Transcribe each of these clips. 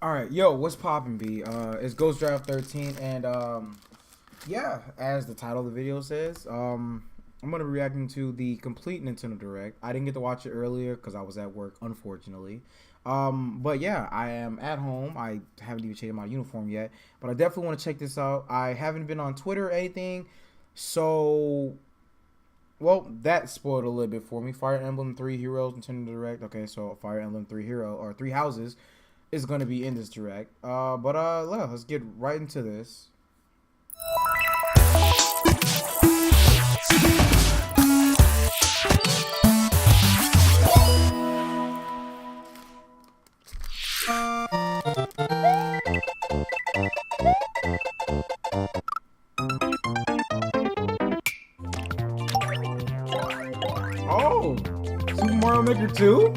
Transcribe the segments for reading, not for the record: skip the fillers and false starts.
Alright, yo, what's poppin', B? It's Ghost Draft 13, and, yeah, as the title of the video says, I'm gonna be reacting to the complete Nintendo Direct. I didn't get to watch it earlier because I was at work, unfortunately. But yeah, I am at home. I haven't even changed my uniform yet, but I definitely want to check this out. I haven't been on Twitter or anything, so... Well, that spoiled a little bit for me. Fire Emblem 3 Heroes Nintendo Direct. Okay, so Fire Emblem 3 Hero, or 3 Houses, is going to be in this Direct. Let's get right into this. Oh, Super Mario Maker 2?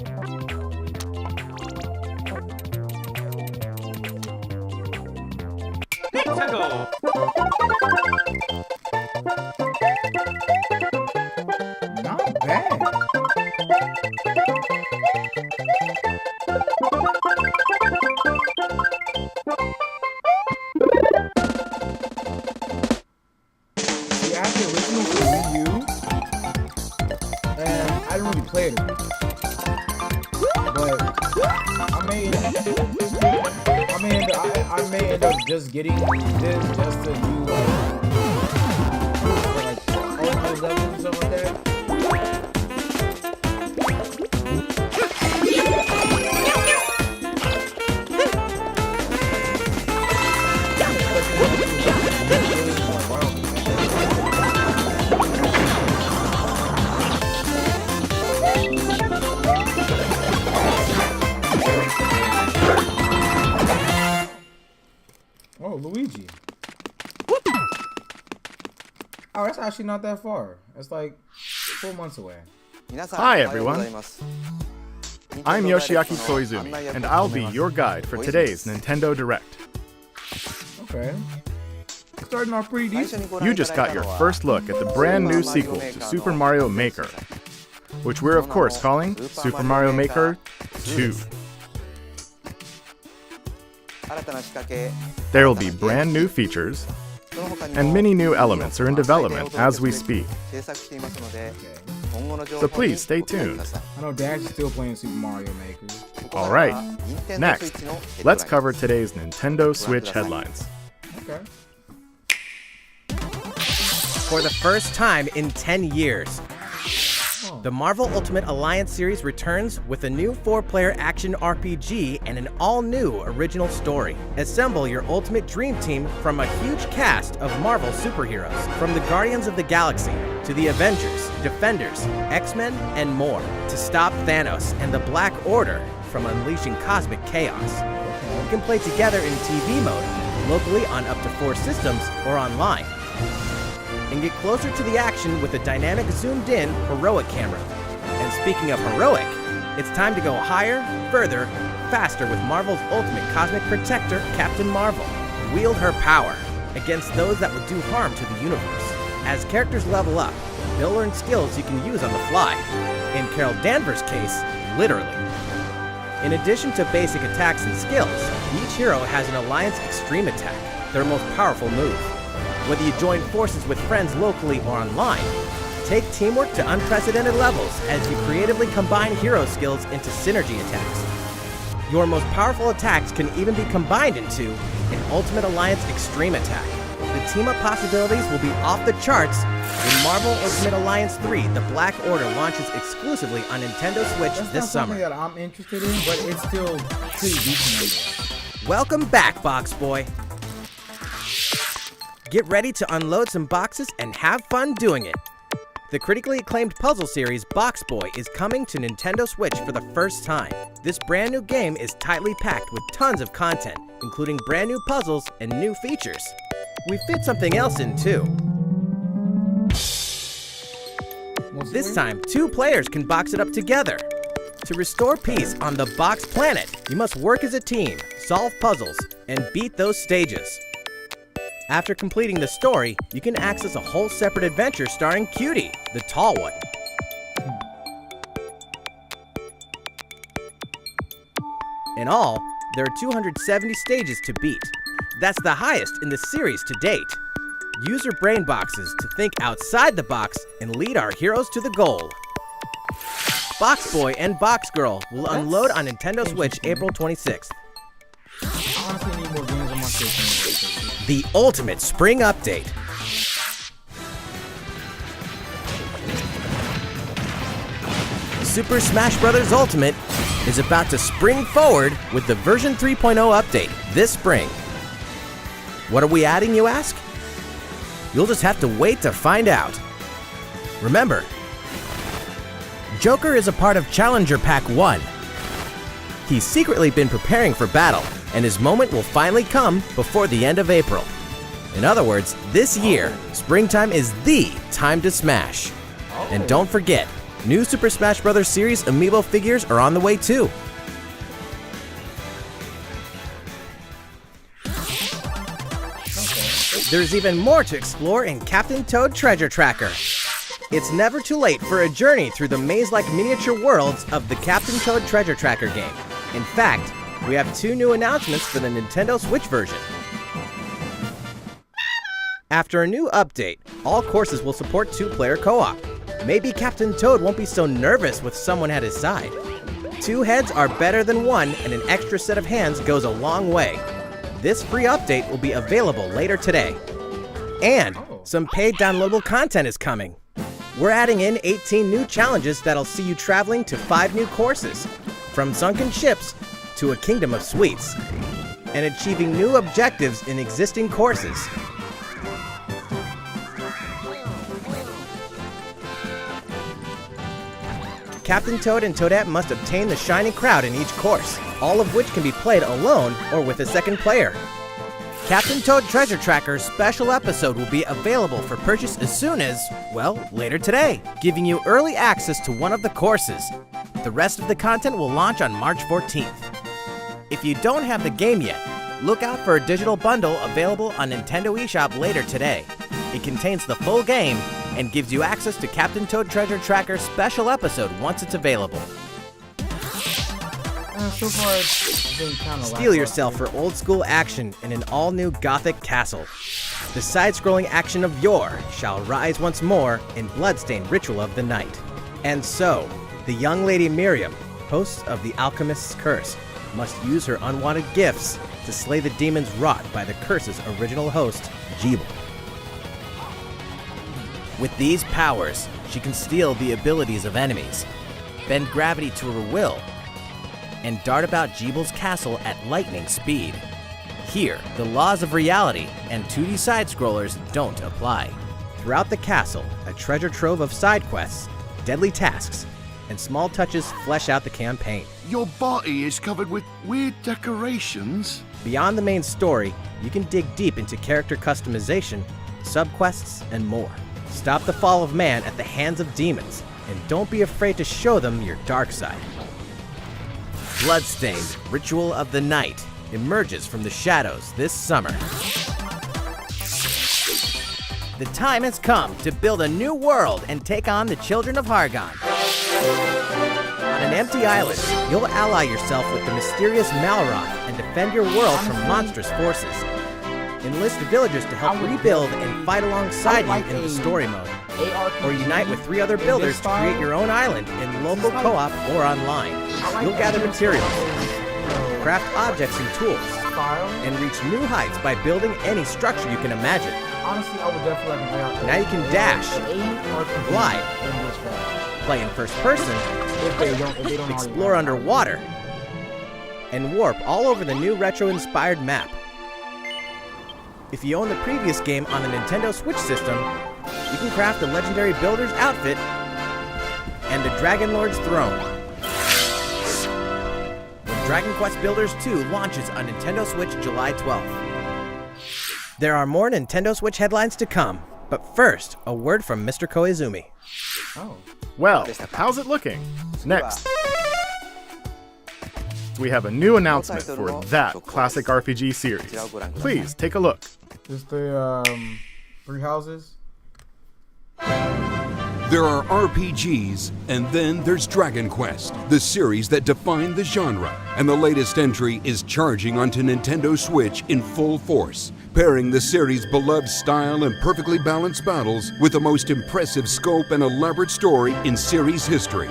Not bad. See, I had the original for Wii U, and I didn't really play it, but I may end up just getting this just to do like all those levels and stuff like that. Oh, Luigi. Oh, that's actually not that far. It's like 4 months away. Hi everyone, I'm Yoshiaki Koizumi, and I'll be your guide for today's Nintendo Direct. Okay. Starting off pretty decent. You just got your first look at the brand new sequel to Super Mario Maker, which we're of course calling Super Mario Maker 2. There will be brand new features, and many new elements are in development as we speak. So please stay tuned. I know Dad's still playing Super Mario Maker. Alright, next, let's cover today's Nintendo Switch headlines. Okay. For the first time in 10 years, the Marvel Ultimate Alliance series returns with a new 4-player action RPG and an all-new original story. Assemble your ultimate dream team from a huge cast of Marvel superheroes, from the Guardians of the Galaxy to the Avengers, Defenders, X-Men, and more, to stop Thanos and the Black Order from unleashing cosmic chaos. You can play together in TV mode, locally on up to 4 systems, or online, and get closer to the action with a dynamic zoomed-in heroic camera. And speaking of heroic, it's time to go higher, further, faster with Marvel's ultimate cosmic protector, Captain Marvel. Wield her power against those that would do harm to the universe. As characters level up, they'll learn skills you can use on the fly. In Carol Danvers' case, literally. In addition to basic attacks and skills, each hero has an Alliance Extreme Attack, their most powerful move. Whether you join forces with friends locally or online, take teamwork to unprecedented levels as you creatively combine hero skills into synergy attacks. Your most powerful attacks can even be combined into an Ultimate Alliance Extreme Attack. The team-up possibilities will be off the charts when Marvel Ultimate Alliance 3, The Black Order, launches exclusively on Nintendo Switch this summer. That's not something that I'm interested in, but it's still pretty decent anyway. Welcome back, Box Boy. Get ready to unload some boxes and have fun doing it. The critically acclaimed puzzle series Box Boy is coming to Nintendo Switch for the first time. This brand new game is tightly packed with tons of content, including brand new puzzles and new features. We fit something else in too. This time, 2 players can box it up together. To restore peace on the Box Planet, you must work as a team, solve puzzles, and beat those stages. After completing the story, you can access a whole separate adventure starring Cutie, the tall one. In all, There are 270 stages to beat. That's the highest in the series to date. Use your brain boxes to think outside the box and lead our heroes to the goal. Box Boy and Box Girl will unload on Nintendo Switch April 26th. I honestly need more games on my system. The Ultimate Spring Update. Super Smash Bros. Ultimate is about to spring forward with the version 3.0 update this spring. What are we adding, you ask? You'll just have to wait to find out. Remember, Joker is a part of Challenger Pack 1. He's secretly been preparing for battle, and his moment will finally come before the end of April. In other words, this year, springtime is the time to smash. And don't forget, new Super Smash Bros. Series amiibo figures are on the way too. There's even more to explore in Captain Toad Treasure Tracker. It's never too late for a journey through the maze-like miniature worlds of the Captain Toad Treasure Tracker game. In fact, we have 2 new announcements for the Nintendo Switch version. After a new update, all courses will support 2-player co-op. Maybe Captain Toad won't be so nervous with someone at his side. 2 heads are better than 1, and an extra set of hands goes a long way. This free update will be available later today. And some paid downloadable content is coming. We're adding in 18 new challenges that'll see you traveling to 5 new courses, from sunken ships to a kingdom of sweets, and achieving new objectives in existing courses. Captain Toad and Toadette must obtain the Shiny Crowd in each course, all of which can be played alone or with a second player. Captain Toad Treasure Tracker's special episode will be available for purchase as soon as, well, later today, giving you early access to one of the courses. The rest of the content will launch on March 14th. If you don't have the game yet, look out for a digital bundle available on Nintendo eShop later today. It contains the full game and gives you access to Captain Toad Treasure Tracker's special episode once it's available. So far, it's been kind of Steel yourself for old school action in an all-new Gothic castle. The side-scrolling action of yore shall rise once more in bloodstained ritual of the night. And so, the young lady Miriam, host of the Alchemist's Curse, must use her unwanted gifts to slay the demons wrought by the curse's original host, Jeeble. With these powers, she can steal the abilities of enemies, bend gravity to her will, and dart about Jeeble's castle at lightning speed. Here, the laws of reality and 2D side-scrollers don't apply. Throughout the castle, a treasure trove of side quests, deadly tasks, and small touches flesh out the campaign. Your body is covered with weird decorations. Beyond the main story, you can dig deep into character customization, subquests, and more. Stop the fall of man at the hands of demons, and don't be afraid to show them your dark side. Bloodstained Ritual of the Night emerges from the shadows this summer. The time has come to build a new world and take on the children of Hargon. On an empty island, you'll ally yourself with the mysterious Malroth and defend your world from monstrous forces. Enlist villagers to help rebuild and fight alongside you in the story mode. Or unite with 3 other builders to create your own island in local co-op or online. You'll gather materials, craft objects and tools, and reach new heights by building any structure you can imagine. Honestly, I would definitely like to play Now you can dash, glide, play in first person, if they don't explore underwater, and warp all over the new retro-inspired map. If you own the previous game on the Nintendo Switch system, you can craft the legendary builder's outfit and the Dragon Lord's throne. When Dragon Quest Builders 2 launches on Nintendo Switch July 12th. There are more Nintendo Switch headlines to come, but first, a word from Mr. Koizumi. Oh. Well, how's it looking? Next, we have a new announcement for that classic RPG series. Please take a look. Just the 3 houses. There are RPGs, and then there's Dragon Quest, the series that defined the genre. And the latest entry is charging onto Nintendo Switch in full force, pairing the series' beloved style and perfectly balanced battles with the most impressive scope and elaborate story in series history.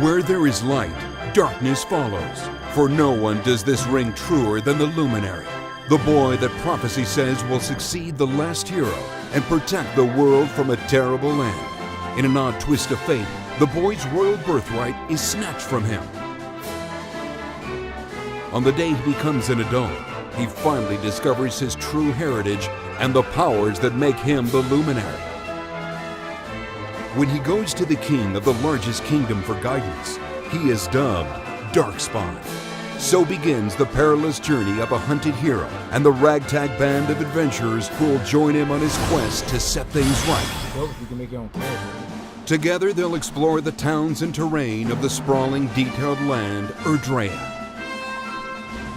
Where there is light, darkness follows. For no one does this ring truer than the Luminary, the boy that prophecy says will succeed the last hero and protect the world from a terrible end. In an odd twist of fate, the boy's royal birthright is snatched from him. On the day he becomes an adult, he finally discovers his true heritage and the powers that make him the Luminary. When he goes to the king of the largest kingdom for guidance, he is dubbed Darkspawn. So begins the perilous journey of a hunted hero and the ragtag band of adventurers who will join him on his quest to set things right. You can make your own character. Together they'll explore the towns and terrain of the sprawling, detailed land, Erdrea.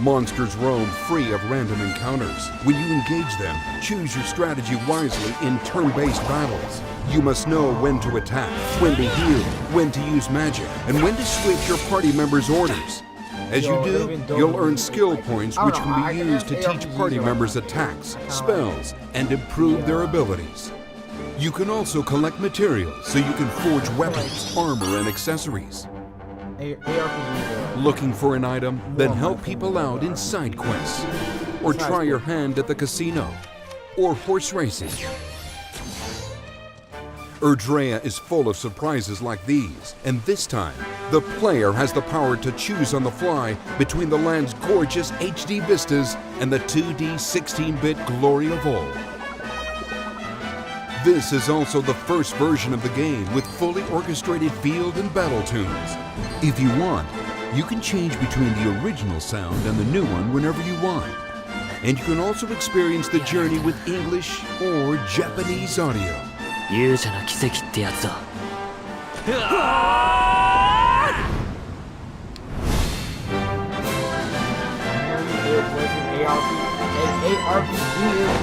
Monsters roam free of random encounters. When you engage them, choose your strategy wisely in turn-based battles. You must know when to attack, when to heal, when to use magic, and when to switch your party members' orders. As you do, you'll earn skill points which can be used to teach party members attacks, spells, and improve their abilities. You can also collect materials so you can forge weapons, armor, and accessories. Looking for an item? Then help people out in side quests. Or try your hand at the casino. Or horse racing. Erdrea is full of surprises like these, and this time, the player has the power to choose on the fly between the land's gorgeous HD vistas and the 2D 16-bit glory of old. This is also the first version of the game with fully orchestrated field and battle tunes. If you want, you can change between the original sound and the new one whenever you want. And you can also experience the journey with English or Japanese audio. 勇者の奇跡ってやつだ。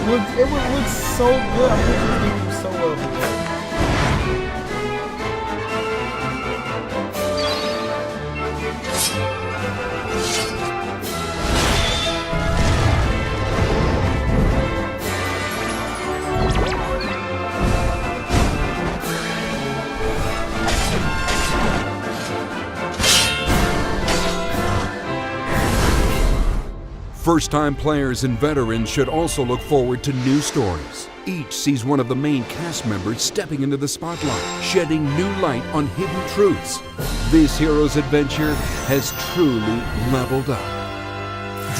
It would look so good. I think this game was so well done. First-time players and veterans should also look forward to new stories. Each sees one of the main cast members stepping into the spotlight, shedding new light on hidden truths. This hero's adventure has truly leveled up.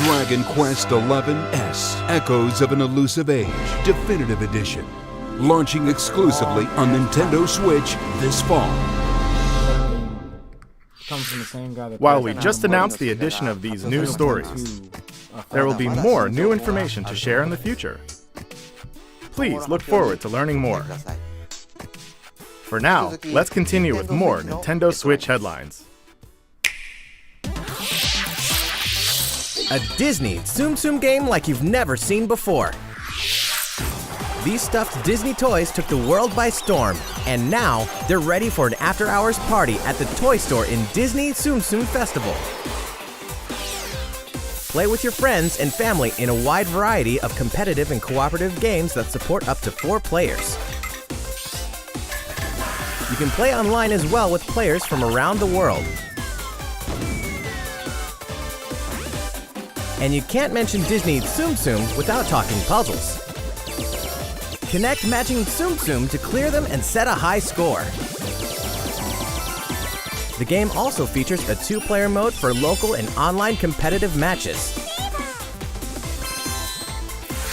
Dragon Quest XI's Echoes of an Elusive Age Definitive Edition, launching exclusively on Nintendo Switch this fall. While we just announced the addition of these new stories, there will be more new information to share in the future. Please look forward to learning more. For now, let's continue with more Nintendo Switch headlines. A Disney Tsum Tsum game like you've never seen before. These stuffed Disney toys took the world by storm, and now they're ready for an after-hours party at the toy store in Disney Tsum Tsum Festival. Play with your friends and family in a wide variety of competitive and cooperative games that support up to 4 players. You can play online as well with players from around the world. And you can't mention Disney Tsum Tsum without talking puzzles. Connect matching Tsum Tsum to clear them and set a high score. The game also features a 2-player mode for local and online competitive matches.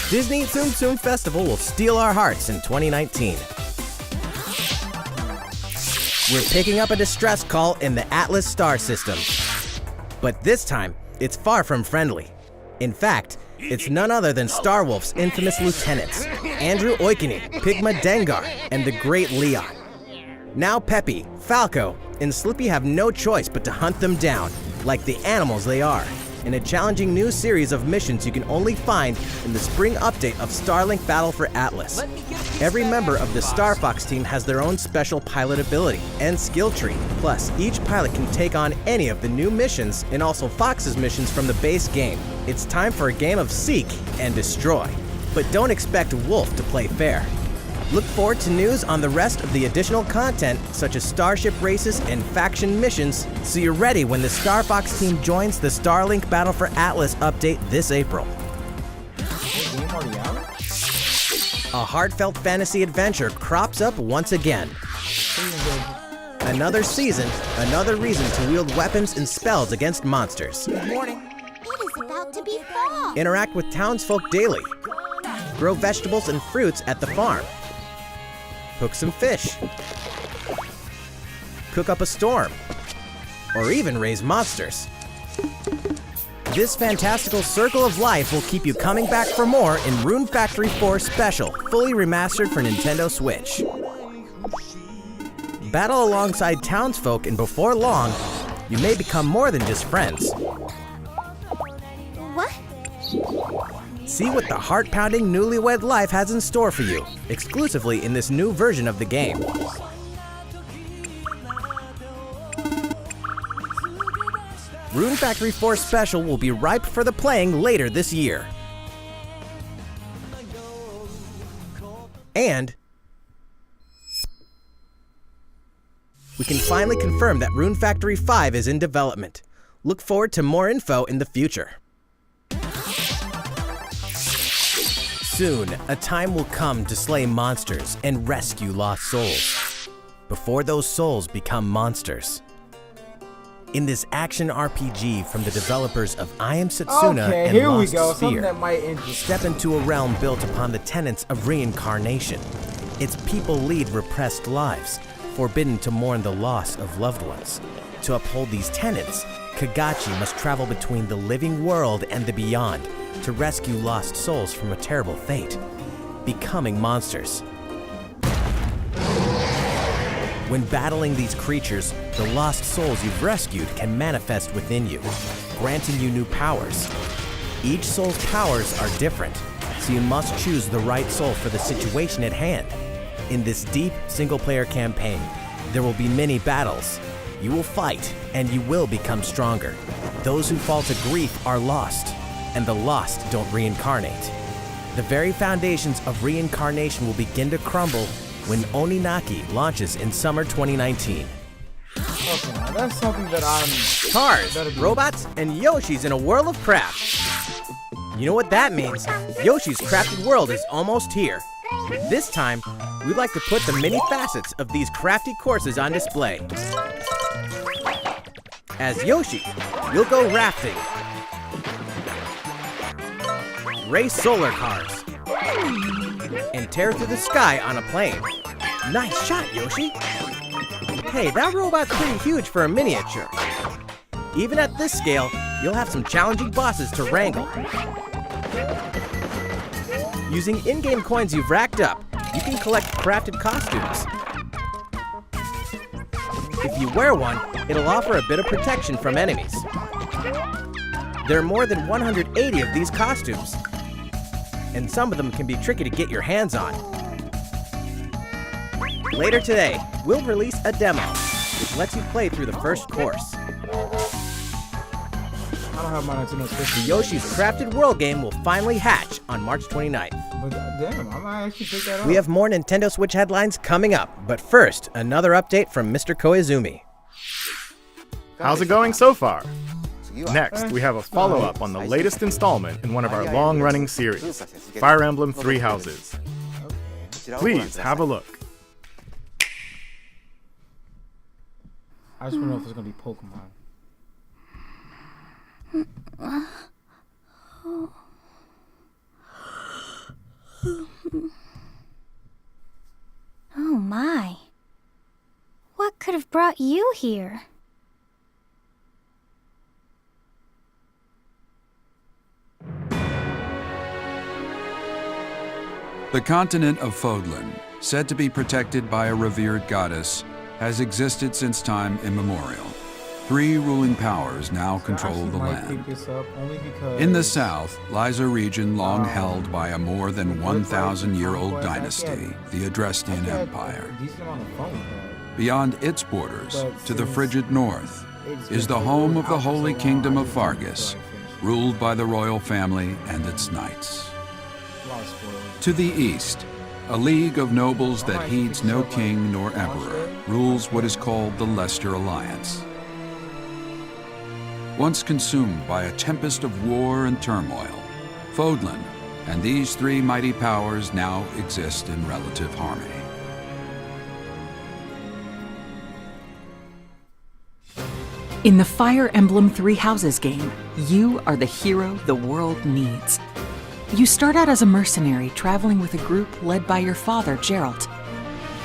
Disney Tsum Tsum Festival will steal our hearts in 2019. We're picking up a distress call in the Atlas star system. But this time, it's far from friendly. In fact, it's none other than Starwolf's infamous lieutenants, Andrew Oikini, Pigma Dengar, and the Great Leon. Now Peppy, Falco, and Slippy have no choice but to hunt them down, like the animals they are. in a challenging new series of missions you can only find in the spring update of Starlink Battle for Atlas. Every member of the Star Fox team has their own special pilot ability and skill tree. Plus, each pilot can take on any of the new missions and also Fox's missions from the base game. It's time for a game of seek and destroy. But don't expect Wolf to play fair. Look forward to news on the rest of the additional content, such as starship races and faction missions, so you're ready when the Star Fox team joins the Starlink Battle for Atlas update this April. A heartfelt fantasy adventure crops up once again. Another season, another reason to wield weapons and spells against monsters. Good morning. It is about to be fall. Interact with townsfolk daily. Grow vegetables and fruits at the farm. Cook some fish. Cook up a storm. Or even raise monsters. This fantastical circle of life will keep you coming back for more in Rune Factory 4 Special, fully remastered for Nintendo Switch. Battle alongside townsfolk, and before long, you may become more than just friends. What? See what the heart-pounding newlywed life has in store for you, exclusively in this new version of the game. Rune Factory 4 Special will be ripe for the playing later this year. And we can finally confirm that Rune Factory 5 is in development. Look forward to more info in the future. Soon, a time will come to slay monsters and rescue lost souls, before those souls become monsters. In this action RPG from the developers of I Am Setsuna Okay, and here we Lost go. Something Sphere, that might interest. step into a realm built upon the tenets of reincarnation. Its people lead repressed lives, forbidden to mourn the loss of loved ones. To uphold these tenets, Kagachi must travel between the living world and the beyond to rescue lost souls from a terrible fate, becoming monsters. When battling these creatures, the lost souls you've rescued can manifest within you, granting you new powers. Each soul's powers are different, so you must choose the right soul for the situation at hand. In this deep single-player campaign, there will be many battles. You will fight, and you will become stronger. Those who fall to grief are lost, and the lost don't reincarnate. The very foundations of reincarnation will begin to crumble when Oninaki launches in summer 2019. Okay, now that's something that I'm. Cars, robots, and Yoshis in a world of craft. You know what that means? Yoshi's Crafted World is almost here. This time, we'd like to put the many facets of these crafty courses on display. As Yoshi, you'll go rafting, race solar cars, and tear through the sky on a plane. Nice shot, Yoshi! Hey, that robot's pretty huge for a miniature. Even at this scale, you'll have some challenging bosses to wrangle. Using in-game coins you've racked up, you can collect crafted costumes. If you wear one, it'll offer a bit of protection from enemies. There are more than 180 of these costumes, and some of them can be tricky to get your hands on. Later today, we'll release a demo, which lets you play through the first course. I don't have my Nintendo Switch. The Yoshi's Crafted World game will finally hatch on March 29th. But damn, I might actually pick that up. We have more Nintendo Switch headlines coming up, but first, another update from Mr. Koizumi. How's it going so far? Next, we have a follow-up on the latest installment in one of our long-running series, Fire Emblem Three Houses. Please have a look. I just want to know if it's going to be Pokemon. Oh my. What could have brought you here? The continent of Fodlan, said to be protected by a revered goddess, has existed since time immemorial. 3 ruling powers now control the land. In the south lies a region long held by a more than 1,000-year-old dynasty, the Adrestian Empire. Beyond its borders, to the frigid north, is the home of the Holy Kingdom of Fargus, ruled by the royal family and its knights. To the east, a league of nobles that heeds no king nor emperor rules what is called the Leicester Alliance. Once consumed by a tempest of war and turmoil, Fodlan and these 3 mighty powers now exist in relative harmony. In the Fire Emblem Three Houses game, you are the hero the world needs. You start out as a mercenary traveling with a group led by your father, Geralt.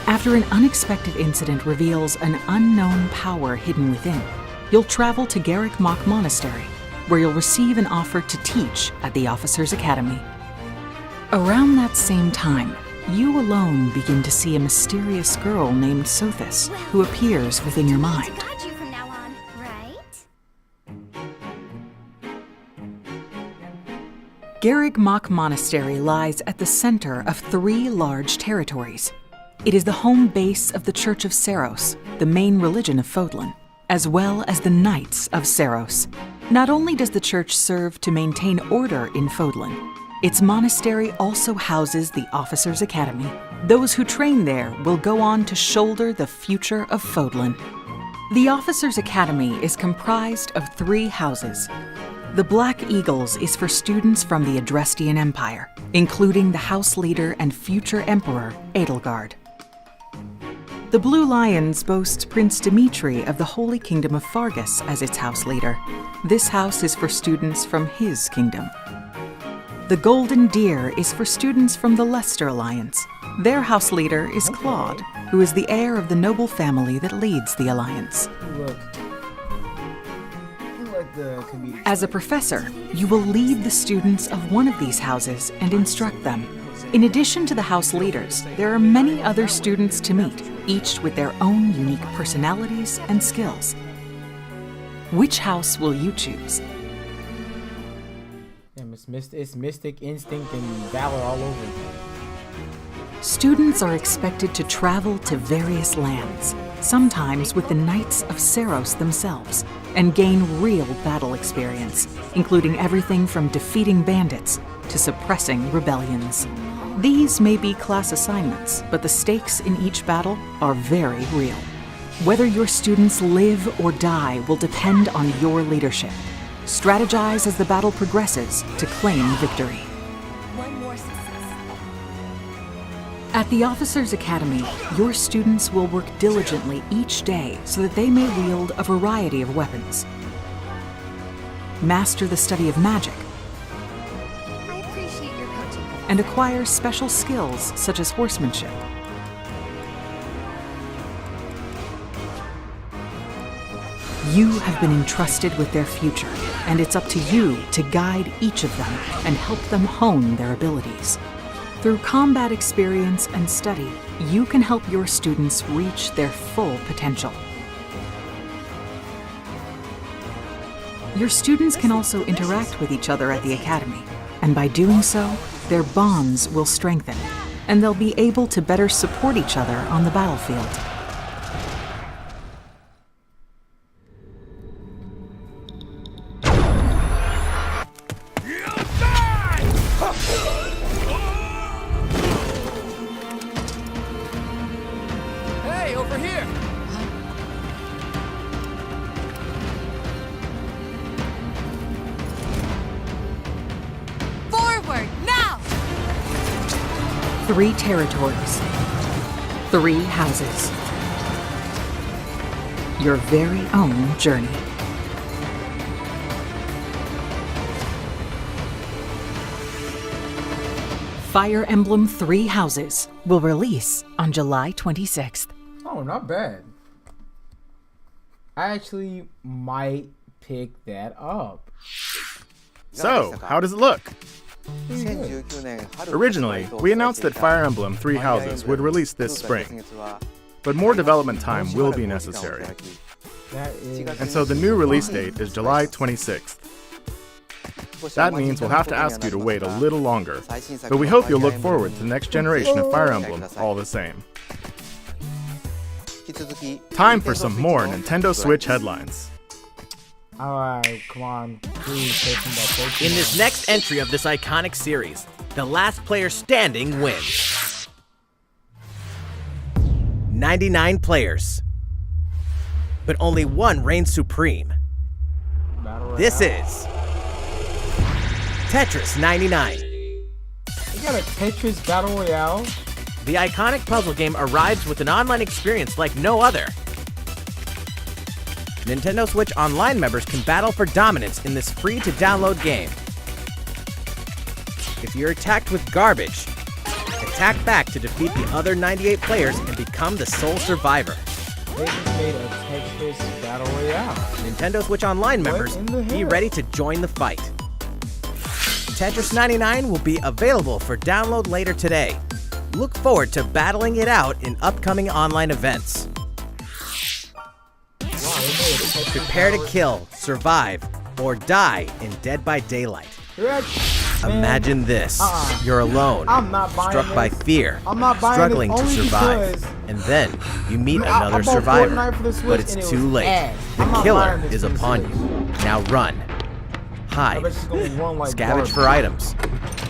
After an unexpected incident reveals an unknown power hidden within, you'll travel to Garrick Mach Monastery, where you'll receive an offer to teach at the Officers' Academy. Around that same time, you alone begin to see a mysterious girl named Sothis, who appears within your mind. Got you from now on, right? Garrick Mach Monastery lies at the center of 3 large territories. It is the home base of the Church of Seiros, the main religion of Fodlan, as well as the Knights of Seiros. Not only does the church serve to maintain order in Fodlan, its monastery also houses the Officers' Academy. Those who train there will go on to shoulder the future of Fodlan. The Officers' Academy is comprised of 3 houses. The Black Eagles is for students from the Adrestian Empire, including the house leader and future emperor, Edelgard. The Blue Lions boasts Prince Dimitri of the Holy Kingdom of Fargus as its house leader. This house is for students from his kingdom. The Golden Deer is for students from the Leicester Alliance. Their house leader is Claude, who is the heir of the noble family that leads the alliance. As a professor, you will lead the students of one of these houses and instruct them. In addition to the house leaders, there are many other students to meet, each with their own unique personalities and skills. Which house will you choose? Damn, it's mystic instinct and valor all over. Students are expected to travel to various lands, sometimes with the Knights of Seiros themselves, and gain real battle experience, including everything from defeating bandits to suppressing rebellions. These may be class assignments, but the stakes in each battle are very real. Whether your students live or die will depend on your leadership. Strategize as the battle progresses to claim victory. One more success. At the Officers' Academy, your students will work diligently each day so that they may wield a variety of weapons. Master the study of magic, I appreciate your coaching. and acquire special skills such as horsemanship. You have been entrusted with their future, and it's up to you to guide each of them and help them hone their abilities. Through combat experience and study, you can help your students reach their full potential. Your students can also interact with each other at the Academy, and by doing so, their bonds will strengthen, and they'll be able to better support each other on the battlefield. Hey, over here! Forward, now! 3 territories, 3 houses. Your very own journey. Fire Emblem Three Houses will release on July 26th. Oh, not bad. I actually might pick that up. So, how does it look? Originally, we announced that Fire Emblem Three Houses would release this spring, but more development time will be necessary. And so the new release date is July 26th. That means we'll have to ask you to wait a little longer, but we hope you'll look forward to the next generation of Fire Emblem all the same. Time for some more Nintendo Switch headlines. Alright, come on. Please say something about Pokemon. In this next entry of this iconic series, the last player standing wins. 99 players. But only one reigns supreme. This is Tetris 99. You got a Tetris Battle Royale? The iconic puzzle game arrives with an online experience like no other. Nintendo Switch Online members can battle for dominance in this free-to-download game. If you're attacked with garbage, attack back to defeat the other 98 players and become the sole survivor. They just made a Tetris Battle Royale. Nintendo Switch Online members, be ready to join the fight. Tetris 99 will be available for download later today. Look forward to battling it out in upcoming online events. Prepare to kill, survive, or die in Dead by Daylight. Imagine this. You're alone, struck by fear, struggling to survive. And then you meet another survivor, but it's too late. The killer is upon you. Now run. Hide. Scavenge for items.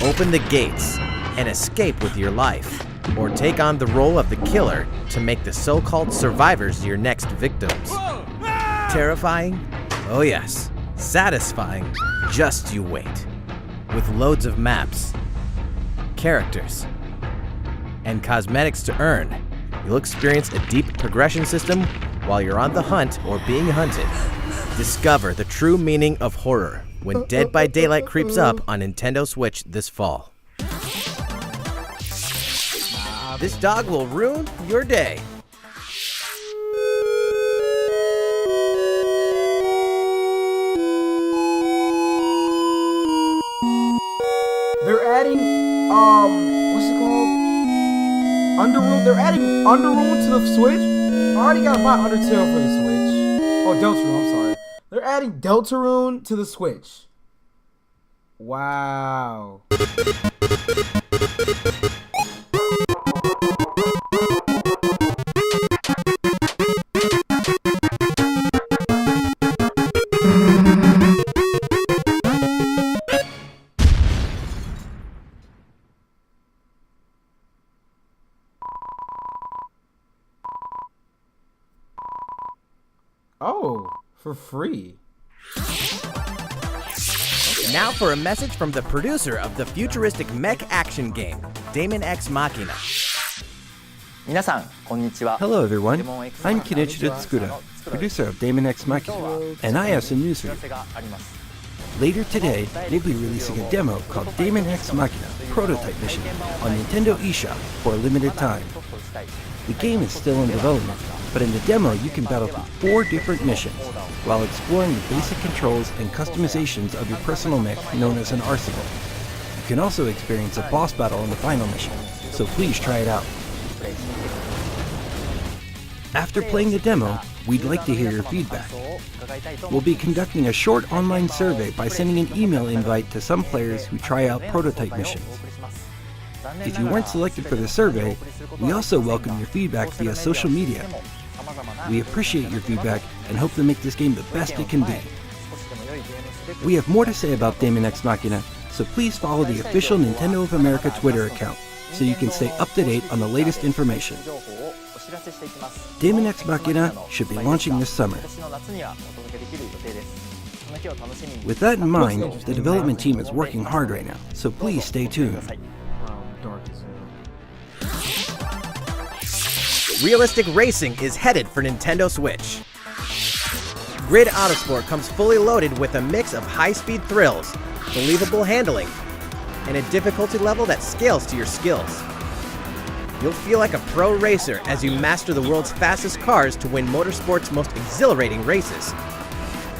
Open the gates and escape with your life. Or take on the role of the killer to make the so-called survivors your next victims. Terrifying? Oh yes. Satisfying? Just you wait. With loads of maps, characters, and cosmetics to earn, you'll experience a deep progression system while you're on the hunt or being hunted. Discover the true meaning of horror when Dead by Daylight creeps up on Nintendo Switch this fall. This dog will ruin your day. They're adding, what's it called? Underrule. They're adding Underrule to the Switch. I already got my Undertale for the Switch. Oh, Deltarune, I'm sorry. They're adding Deltarune to the Switch. Wow. Oh, for free. Now for a message from the producer of the futuristic mech action game, Daemon X Machina. Hello everyone, I'm Kenichiro Tsukuda, producer of Daemon X Machina, and I have some news for you. Later today, we'll be releasing a demo called Daemon X Machina Prototype Mission on Nintendo eShop for a limited time. The game is still in development, but in the demo you can battle through 4 different missions while exploring the basic controls and customizations of your personal mech known as an arsenal. You can also experience a boss battle in the final mission, so please try it out. After playing the demo, we'd like to hear your feedback. We'll be conducting a short online survey by sending an email invite to some players who try out prototype missions. If you weren't selected for the survey, we also welcome your feedback via social media. We appreciate your feedback and hope to make this game the best it can be. We have more to say about Daemon X Machina, so please follow the official Nintendo of America Twitter account so you can stay up to date on the latest information. Daemon X Machina should be launching this summer. With that in mind, the development team is working hard right now, so please stay tuned. Realistic racing is headed for Nintendo Switch. Grid Autosport comes fully loaded with a mix of high-speed thrills, believable handling, and a difficulty level that scales to your skills. You'll feel like a pro racer as you master the world's fastest cars to win motorsport's most exhilarating races.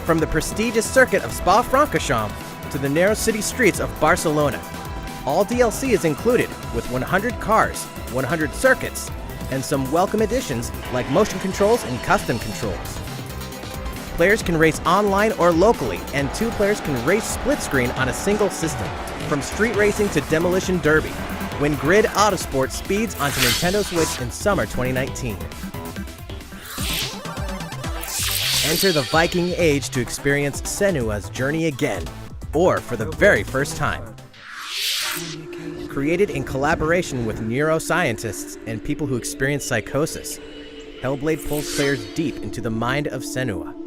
From the prestigious circuit of Spa-Francorchamps to the narrow city streets of Barcelona, all DLC is included with 100 cars, 100 circuits, and some welcome additions like motion controls and custom controls. Players can race online or locally, and 2 players can race split screen on a single system. From street racing to demolition derby. When Grid Autosport speeds onto Nintendo Switch in summer 2019. Enter the Viking Age to experience Senua's journey again, or for the very first time. Created in collaboration with neuroscientists and people who experience psychosis, Hellblade pulls players deep into the mind of Senua.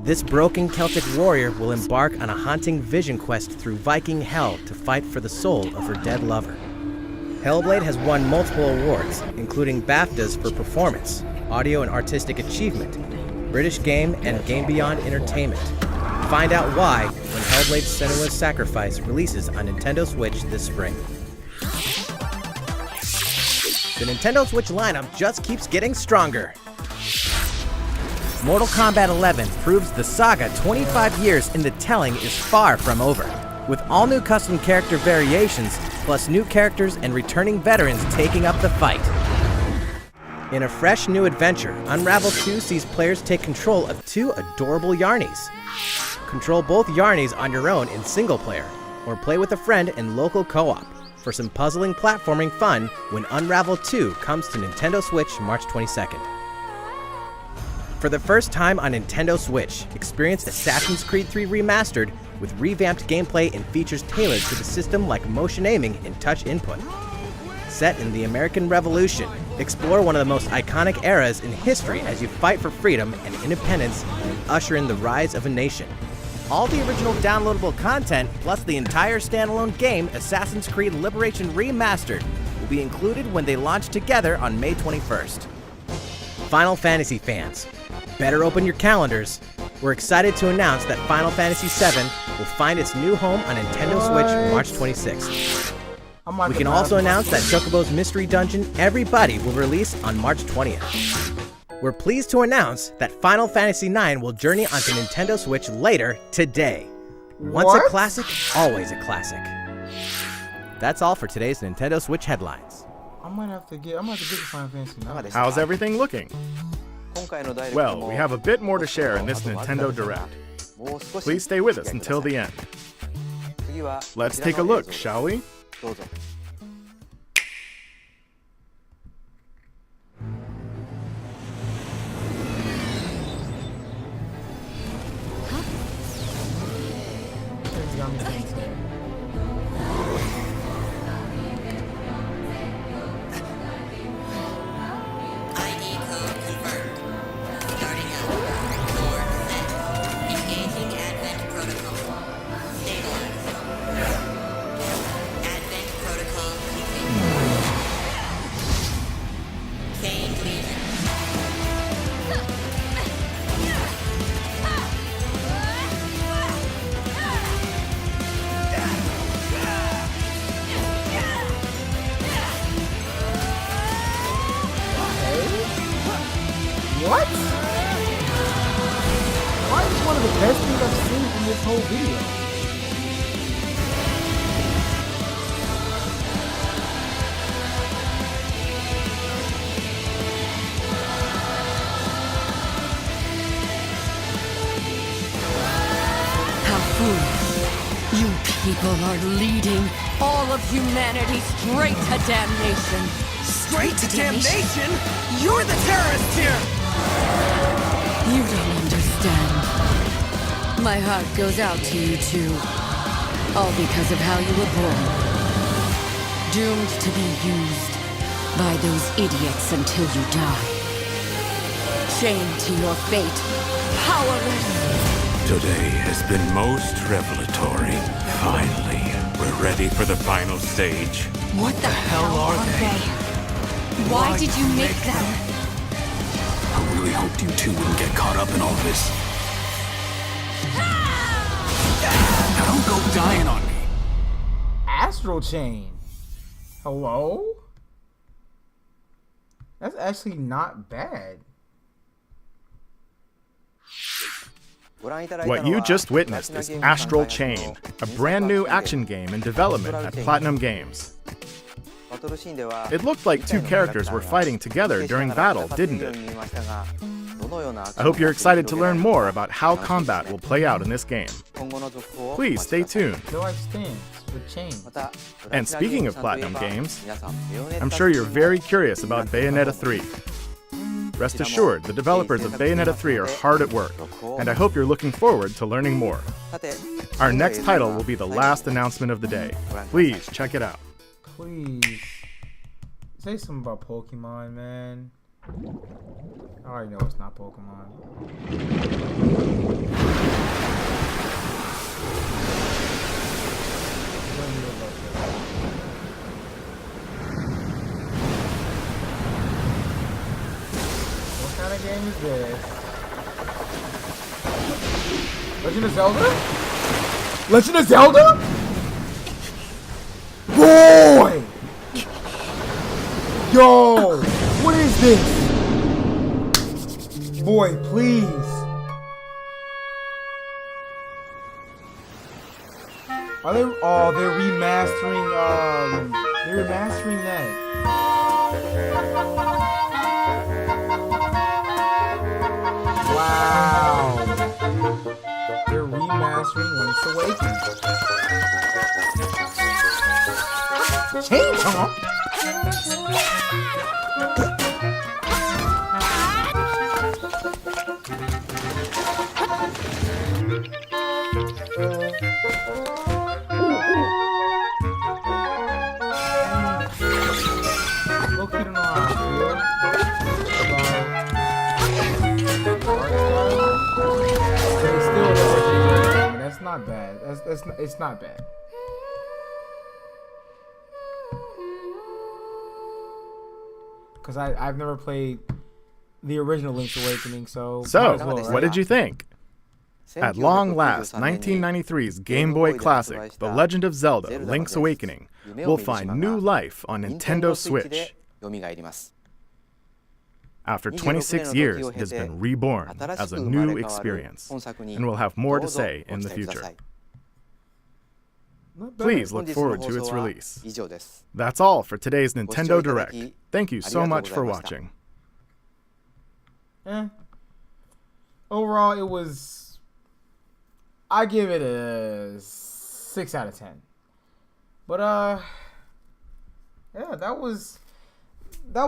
This broken Celtic warrior will embark on a haunting vision quest through Viking hell to fight for the soul of her dead lover. Hellblade has won multiple awards, including BAFTAs for performance, audio and artistic achievement, British Game, and Game Beyond Entertainment. Find out why when Hellblade Senua's Sacrifice releases on Nintendo Switch this spring. The Nintendo Switch lineup just keeps getting stronger. Mortal Kombat 11 proves the saga 25 years in the telling is far from over, with all new custom character variations, plus new characters and returning veterans taking up the fight. In a fresh new adventure, Unravel 2 sees players take control of 2 adorable Yarnies. Control both Yarnies on your own in single player, or play with a friend in local co-op for some puzzling platforming fun when Unravel 2 comes to Nintendo Switch March 22nd. For the first time on Nintendo Switch, experience Assassin's Creed 3 Remastered with revamped gameplay and features tailored to the system like motion aiming and touch input. Set in the American Revolution, explore one of the most iconic eras in history as you fight for freedom and independence and usher in the rise of a nation. All the original downloadable content, plus the entire standalone game, Assassin's Creed Liberation Remastered, will be included when they launch together on May 21st. Final Fantasy fans, better open your calendars. We're excited to announce that Final Fantasy VII will find its new home on Nintendo Switch March 26th. We can also announce that Chocobo's Mystery Dungeon Everybody will release on March 20th. We're pleased to announce that Final Fantasy IX will journey onto Nintendo Switch later today. Once a classic, always a classic. That's all for today's Nintendo Switch headlines. I'm gonna have to get the Final Fantasy IX. How's everything looking? Well, we have a bit more to share in this Nintendo Direct. Please stay with us until the end. Let's take a look, shall we? What? Why is one of the best things I've seen in this whole video? How foolish. You people are leading all of humanity straight to damnation. Straight to damnation? You're the terrorist here! You don't understand. My heart goes out to you too. All because of how you were born. Doomed to be used by those idiots until you die. Chained to your fate. Powerless. Today has been most revelatory. Finally, we're ready for the final stage. What the hell are they? Why did you make them? I really hoped you two wouldn't get caught up in all this. Now don't go dying on me. Astral Chain. Hello? That's actually not bad. What you just witnessed is Astral Chain, a brand new action game in development at Platinum Games. It looked like two characters were fighting together during battle, didn't it? I hope you're excited to learn more about how combat will play out in this game. Please stay tuned. They're like stands with chains. And speaking of Platinum games, I'm sure you're very curious about Bayonetta 3. Rest assured, the developers of Bayonetta 3 are hard at work, and I hope you're looking forward to learning more. Our next title will be the last announcement of the day. Please check it out. Please. Say something about Pokemon, man. I already know it's not Pokemon. What kind of game is this? Legend of Zelda? Legend of Zelda? Boy! Yo! What is this? Boy, please. Are they? Oh, they're remastering. They're remastering that. Wow. They're remastering Link's Awakening. Change, come on. That's not bad. It's not bad. Because I've never played the original Link's Awakening, so what did you think? At long last, 1993's Game Boy classic, The Legend of Zelda: Link's Awakening, will find new life on Nintendo Switch. After 26 years, it has been reborn as a new experience, and we'll have more to say in the future. Please look forward to its release. That's all for today's Nintendo Direct. Thank you so much for watching. Overall, it was... I give it a 6 out of 10. But, yeah, that was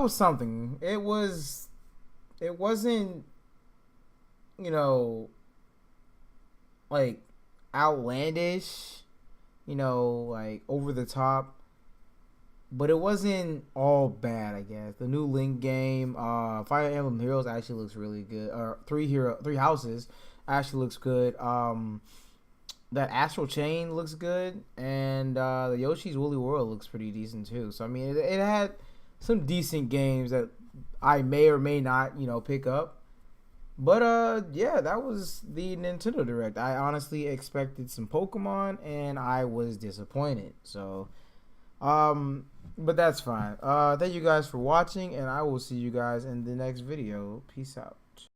something. It wasn't, you know, like, outlandish, you know, like, over the top, but it wasn't all bad, I guess. The new Link game, Fire Emblem Heroes actually looks really good, or Three Houses actually looks good. That Astral Chain looks good, and the Yoshi's Woolly World looks pretty decent too. So I mean, it had some decent games that I may or may not, you know, pick up. But yeah, that was the Nintendo Direct. I honestly expected some Pokemon, and I was disappointed. So, but that's fine. Thank you guys for watching, and I will see you guys in the next video. Peace out.